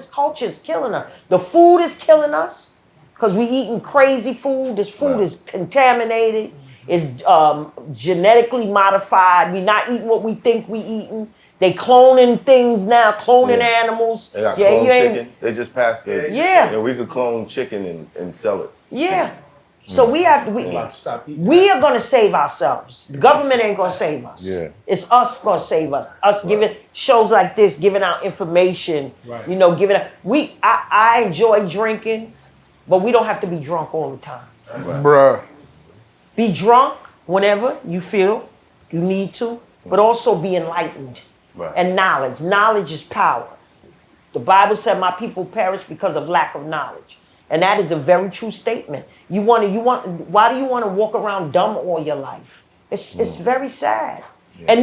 this culture is killing us. The food is killing us because we eating crazy food. This food is contaminated. It's genetically modified. We're not eating what we think we eating. They cloning things now, cloning animals. They got clone chicken. They just passed it. Yeah. We could clone chicken and sell it. Yeah. So we have to, we are going to save ourselves. The government ain't going to save us. Yeah. It's us going to save us. Us giving shows like this, giving out information, you know, giving out. I enjoy drinking, but we don't have to be drunk all the time. Bruh. Be drunk whenever you feel you need to, but also be enlightened. And knowledge. Knowledge is power. The Bible said my people perish because of lack of knowledge. And that is a very true statement. Why do you want to walk around dumb all your life? It's very sad. Yeah. And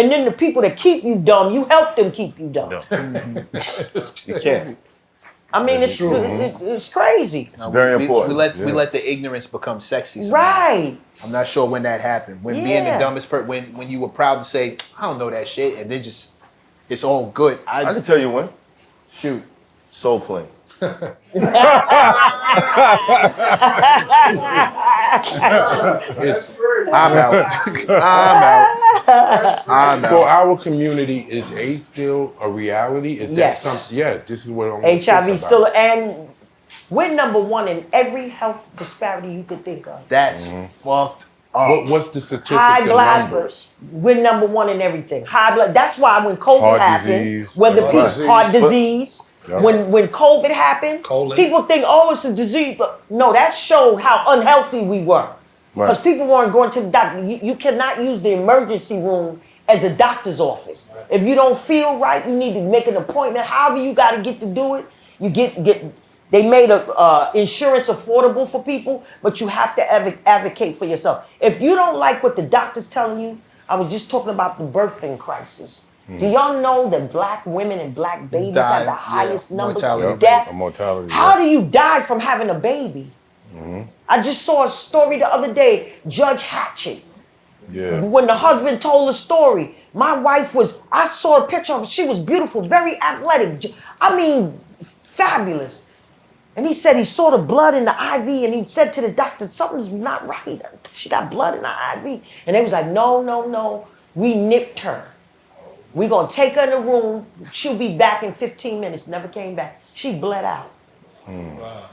then the people that keep you dumb, you help them keep you dumb. You can't. I mean, it's crazy. It's very important. We let the ignorance become sexy sometimes. Right. I'm not sure when that happened. When being the dumbest person, when you were proud to say, I don't know that shit, and then just, it's all good. I can tell you when. Shoot. Soul Plane. I'm out. I'm out. For our community, is AIDS still a reality? Is that something? Yes, this is what I'm HIV still, and we're number one in every health disparity you could think of. That's fucked up. What's the statistic? High the blood, numbers? we're number one in everything. High blood. That's why when COVID Heart happened, disease, whether people heart disease. Yep. When COVID happened, people think, oh, it's a disease. But no, that showed how unhealthy we were. Because people weren't going to the doctor. You cannot use the emergency room as a doctor's office. Right. If you don't feel right, you need to make an appointment. However you got to get to do it. You get. They made insurance affordable for people, but you have to advocate for yourself. If you don't like what the doctor's telling you, I was just talking about the birthing crisis. Do y'all know that black women and black babies have the highest numbers of death? Mortality. How do you die from having a baby? I just saw a story the other day, Judge Hatchett. Yeah. When the husband told the story, my wife I saw a picture of her, she was beautiful, very athletic. I mean, fabulous. And he said he saw the blood in the IV and he said to the doctor, something's not right. She got blood in the IV. And they was like, no, we nipped her. We're going to take her in the room. She'll be back in 15 minutes. Never came back. She bled out. Wow.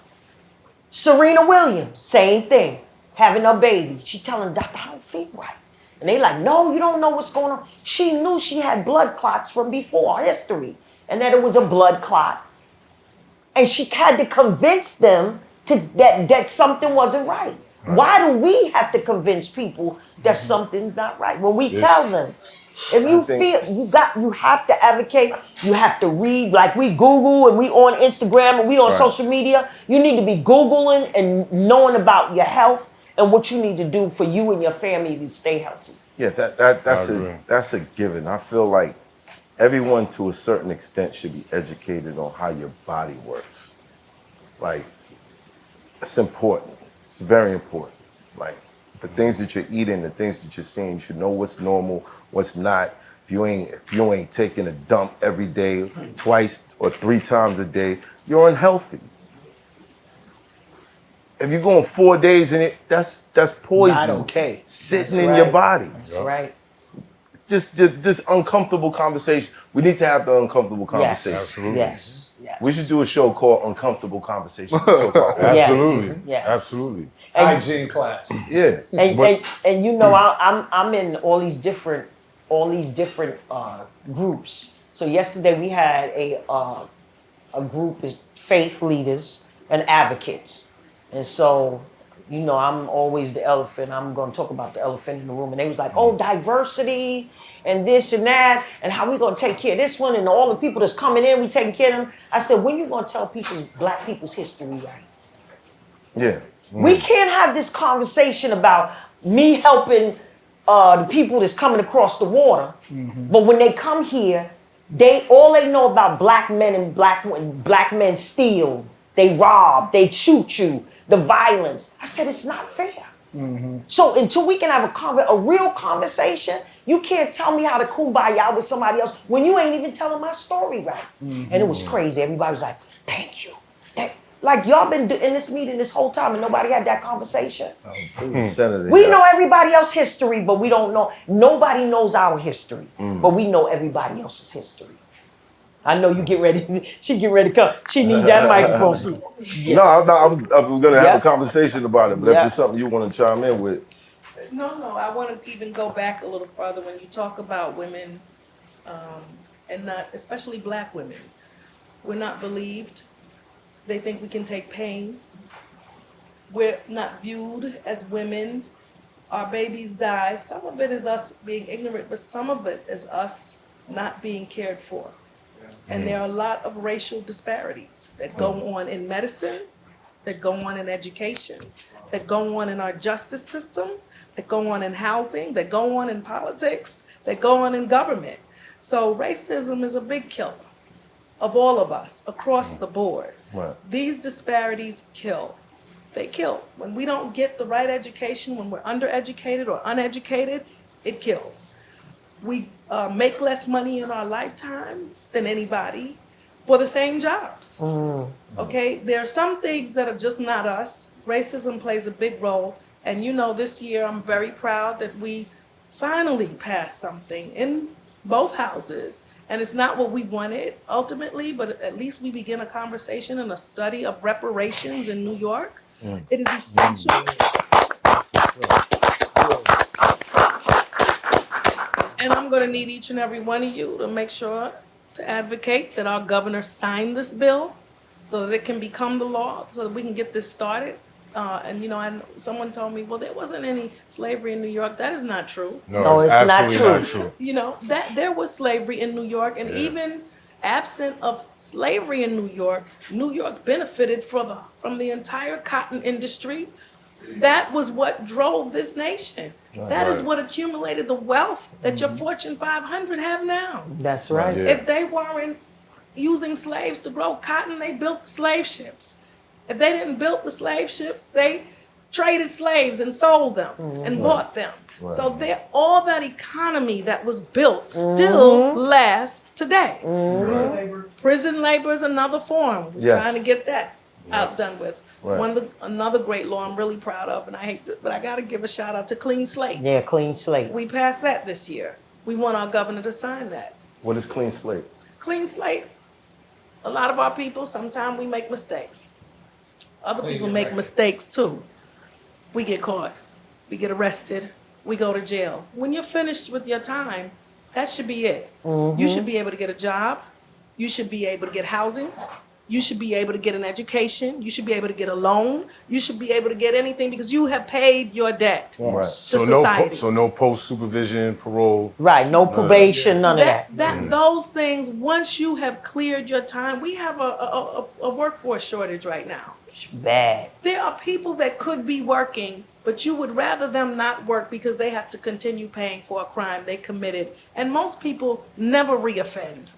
Serena Williams, same thing. Having her baby. She telling the doctor, I don't feel right. And they like, no, you don't know what's going on. She knew she had blood clots from before history. And that it was a blood clot. And she had to convince them that something wasn't right. Why do we have to convince people that something's not right? When we tell them. If you feel you have to advocate, you have to read, like we Google and we on Instagram and we on social media. You need to be Googling and knowing about your health and what you need to do for you and your family to stay healthy. Yeah, that's a given. I feel like everyone to a certain extent should be educated on how your body works. Like, it's important. It's very important. Like, the things that you're eating, the things that you're seeing, you should know what's normal, what's not. If you ain't taking a dump every day, twice or 3 times a day, you're unhealthy. If you're going 4 days in it, that's poison. Not okay. Sitting in your body. That's right. It's just uncomfortable conversation. We need to have the uncomfortable conversation. Yes. Absolutely. Yes. Yes. We should do a show called Uncomfortable Conversations. To talk about Absolutely. Yes. Absolutely. Hygiene class. Yeah. And you know, I'm in all these different groups. So yesterday we had a group of faith leaders and advocates. And so, you know, I'm always the elephant. I'm going to talk about the elephant in the room. And they was like, oh, diversity and this and that, and how we going to take care of this one and all the people that's coming in, we taking care of them. I said, when you going to tell black people's history right? Yeah. We can't have this conversation about me helping the people that's coming across the water. But when they come here, all they know about black men and black men steal, they rob, they shoot you, the violence. I said, it's not fair. So until we can have a real conversation, you can't tell me how to kumbaya with somebody else when you ain't even telling my story right. And it was crazy. Everybody was like, thank you. Like y'all been in this meeting this whole time and nobody had that conversation. We know everybody else's history, but we don't know. Nobody knows our history, but we know everybody else's history. I know you get ready. She get ready to come. She need that microphone. No, I was going to have a conversation about it, but if there's something you want to chime in with. No, I want to even go back a little further when you talk about women, and not, especially black women. We're not believed. They think we can take pain. We're not viewed as women. Our babies die. Some of it is us being ignorant, but some of it is us not being cared for. And there are a lot of racial disparities that go on in medicine, that go on in education, that go on in our justice system, that go on in housing, that go on in politics, that go on in government. So racism is a big killer of all of us across the board. Right. These disparities kill. They kill. When we don't get the right education, when we're undereducated or uneducated, it kills. We make less money in our lifetime than anybody for the same jobs. Okay, there are some things that are just not us. Racism plays a big role. And you know, this year I'm very proud that we finally passed something in both houses. And it's not what we wanted ultimately, but at least we begin a conversation and a study of reparations in New York. It is essential. And I'm going to need each and every one of you to make sure to advocate that our governor sign this bill so that it can become the law, so that we can get this started. And you know, someone told me, well, there wasn't any slavery in New York. That is not true. No, it's not true. You know, that there was slavery in New York, and even absent of slavery in New York benefited from the entire cotton industry. That was what drove this nation. That is what accumulated the wealth that your Fortune 500 have now. That's right. If they weren't using slaves to grow cotton, they built the slave ships. If they didn't build the slave ships, they traded slaves and sold them and bought them. So all that economy that was built still lasts today. Prison labor is another form. We're trying to get that outdone with. Another great law I'm really proud of, and I hate to, but I got to give a shout out to Clean Slate. Yeah, Clean Slate. We passed that this year. We want our governor to sign that. What is Clean Slate? Clean Slate. A lot of our people, sometimes we make mistakes. Other people make mistakes too. We get caught. We get arrested. We go to jail. When you're finished with your time, that should be it. You should be able to get a job. You should be able to get housing. You should be able to get an education. You should be able to get a loan. You should be able to get anything because you have paid your debt to society. So no post-supervision, parole. Right, no probation, none of that. Those things, once you have cleared your time, we have a workforce shortage right now. It's bad. There are people that could be working, but you would rather them not work because they have to continue paying for a crime they committed. And most people never reoffend.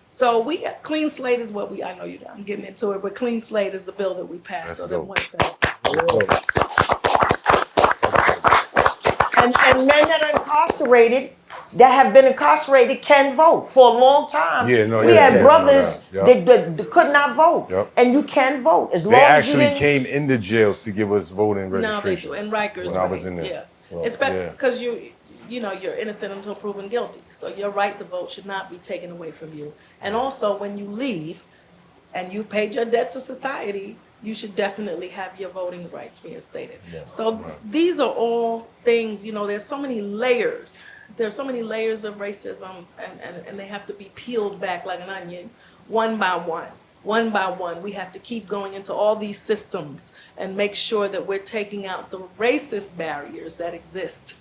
So Clean Slate is what I know I'm getting into it, but Clean Slate is the bill that we passed. So that once and men that are incarcerated, that have been incarcerated, can vote for a long time. We had brothers that could not vote, and you can vote as long as you actually came into jails to give us voting registration. No, they do. In Rikers, when I was in there. Especially because you're innocent until proven guilty. So your right to vote should not be taken away from you. And also, when you leave and you've paid your debt to society, you should definitely have your voting rights reinstated. So these are all things, there's so many layers. There's so many layers of racism, and they have to be peeled back like an onion, one by one. One by one, we have to keep going into all these systems and make sure that we're taking out the racist barriers that exist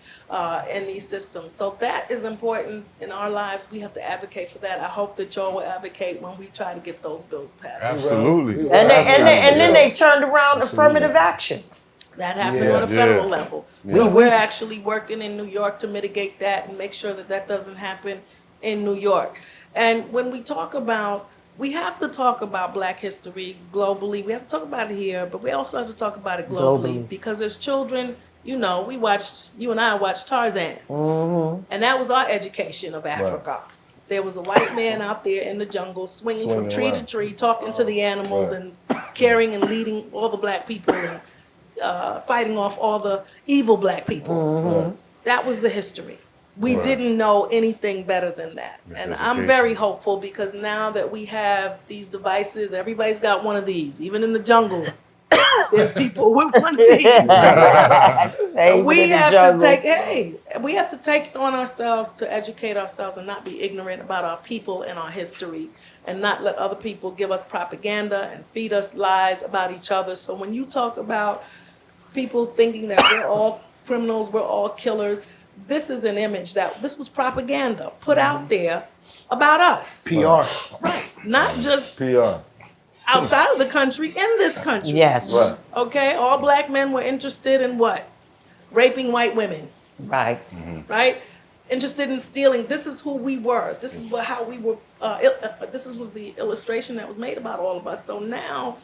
in these systems. So that is important in our lives. We have to advocate for that. I hope that y'all will advocate when we try to get those bills passed. Absolutely. And then they turned around affirmative action. That happened on a federal level. So we're actually working in New York to mitigate that and make sure that that doesn't happen in New York. And when we have to talk about Black history globally. We have to talk about it here, but we also have to talk about it globally. Because as children, you know, you and I watched Tarzan. And that was our education of Africa. Right. There was a white man out there in the jungle swinging from tree to tree, talking to the animals and carrying and leading all the black people and fighting off all the evil black people. That was the history. We didn't know anything better than that. And I'm very hopeful because now that we have these devices, everybody's got one of these, even in the jungle. There's people with one of these. So we have to take it on ourselves to educate ourselves and not be ignorant about our people and our history and not let other people give us propaganda and feed us lies about each other. So when you talk about people thinking that we're all criminals, we're all killers, this is an image this was propaganda put out there about us. PR. Right. Not just PR. outside of the country, in this country. Yes. Right. Okay, all black men were interested in what? Raping white women. Right. Right? Interested in stealing. This is who we were. This is how we were. Was the illustration that was made about all of us. So now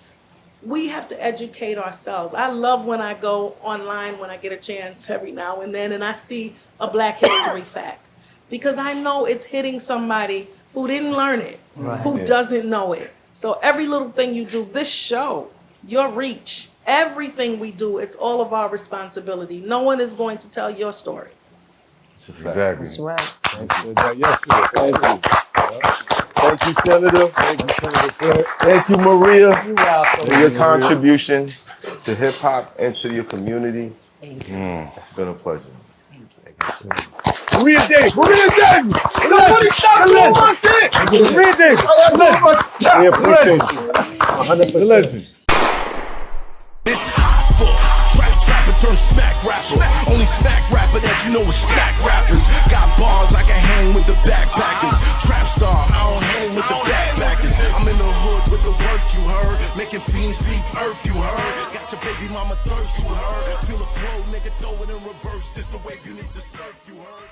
we have to educate ourselves. I love when I go online, when I get a chance every now and then, and I see a Black history fact. Because I know it's hitting somebody who didn't learn it, who doesn't know it. So every little thing you do, this show, your reach, everything we do, it's all of our responsibility. No one is going to tell your story. Exactly. That's right. Thank you. Thank you, Senator. Thank you, Senator. Thank you, Maria, You're welcome. for your contribution to hip hop and to your community. It's been a pleasure. Maria Davis. Maria Davis. Nobody stop doing my shit. Maria Davis. We appreciate you. 100%. Listen. It's hot for trapper turn smack rapper. Only smack rapper that you know is smack rappers. Got bars I can hang with the backpackers. Trap star, I don't hang with the backpackers. I'm in the hood with the work you heard. Making fiends leave earth you heard. Got your baby mama thirst you heard. Feel the flow, nigga, throw it in reverse. This the wave you need to surf you heard.